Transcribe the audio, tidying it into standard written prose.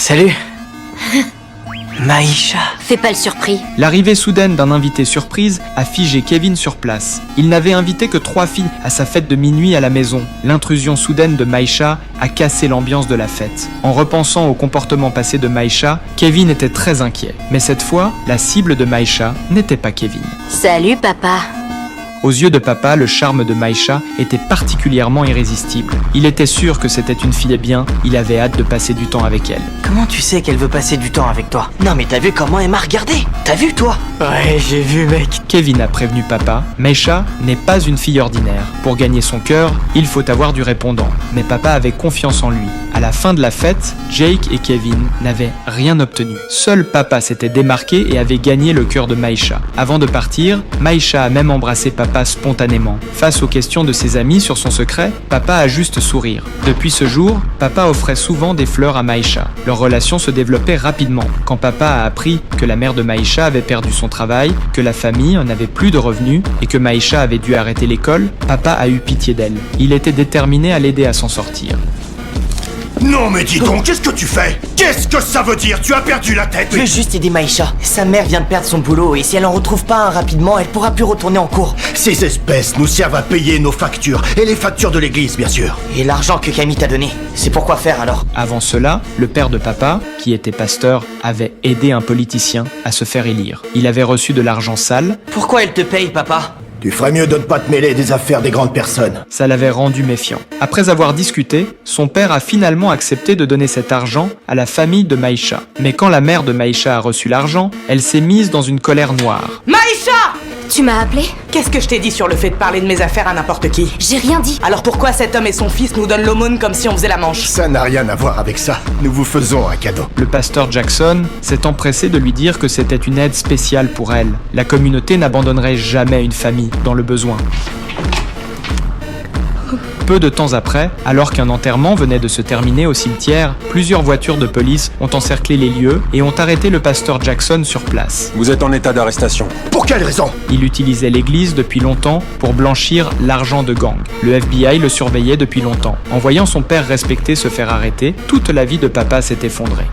Salut. Maïcha. Fais pas le surpris. L'arrivée soudaine d'un invité surprise a figé Kevin sur place. Il n'avait invité que 3 filles à sa fête de minuit à la maison. L'intrusion soudaine de Maïcha a cassé l'ambiance de la fête. En repensant au comportement passé de Maïcha, Kevin était très inquiet. Mais cette fois, la cible de Maïcha n'était pas Kevin. Salut papa. Aux yeux de papa, le charme de Maïcha était particulièrement irrésistible. Il était sûr que c'était une fille bien, il avait hâte de passer du temps avec elle. Comment tu sais qu'elle veut passer du temps avec toi? Non mais t'as vu comment elle m'a regardé? T'as vu toi? Ouais, j'ai vu mec. Kevin a prévenu papa, Maïcha n'est pas une fille ordinaire. Pour gagner son cœur, il faut avoir du répondant. Mais papa avait confiance en lui. À la fin de la fête, Jake et Kevin n'avaient rien obtenu. Seul papa s'était démarqué et avait gagné le cœur de Maïcha. Avant de partir, Maïcha a même embrassé papa spontanément. Face aux questions de ses amis sur son secret, papa a juste sourire. Depuis ce jour, papa offrait souvent des fleurs à Maïcha. Leur relation se développait rapidement. Quand papa a appris que la mère de Maïcha avait perdu son travail, que la famille n'avait plus de revenus et que Maïcha avait dû arrêter l'école, papa a eu pitié d'elle. Il était déterminé à l'aider à s'en sortir. Non mais dis donc, qu'est-ce que tu fais? Qu'est-ce que ça veut dire? Tu as perdu la tête? Je veux juste aider Maïcha. Sa mère vient de perdre son boulot et si elle en retrouve pas un rapidement, elle pourra plus retourner en cours. Ces espèces nous servent à payer nos factures, et les factures de l'église bien sûr. Et l'argent que Camille t'a donné, c'est pour quoi faire alors? Avant cela, le père de papa, qui était pasteur, avait aidé un politicien à se faire élire. Il avait reçu de l'argent sale. Pourquoi elle te paye, papa? Tu ferais mieux de ne pas te mêler des affaires des grandes personnes. Ça l'avait rendu méfiant. Après avoir discuté, son père a finalement accepté de donner cet argent à la famille de Maïcha. Mais quand la mère de Maïcha a reçu l'argent, elle s'est mise dans une colère noire. Maïcha! Tu m'as appelé? Qu'est-ce que je t'ai dit sur le fait de parler de mes affaires à n'importe qui? J'ai rien dit. Alors pourquoi cet homme et son fils nous donnent l'aumône comme si on faisait la manche? Ça n'a rien à voir avec ça. Nous vous faisons un cadeau. Le pasteur Jackson s'est empressé de lui dire que c'était une aide spéciale pour elle. La communauté n'abandonnerait jamais une famille dans le besoin. Peu de temps après, alors qu'un enterrement venait de se terminer au cimetière, plusieurs voitures de police ont encerclé les lieux et ont arrêté le pasteur Jackson sur place. Vous êtes en état d'arrestation. Pour quelle raison? Il utilisait l'église depuis longtemps pour blanchir l'argent de gang. Le FBI le surveillait depuis longtemps. En voyant son père respecté se faire arrêter, toute la vie de papa s'est effondrée.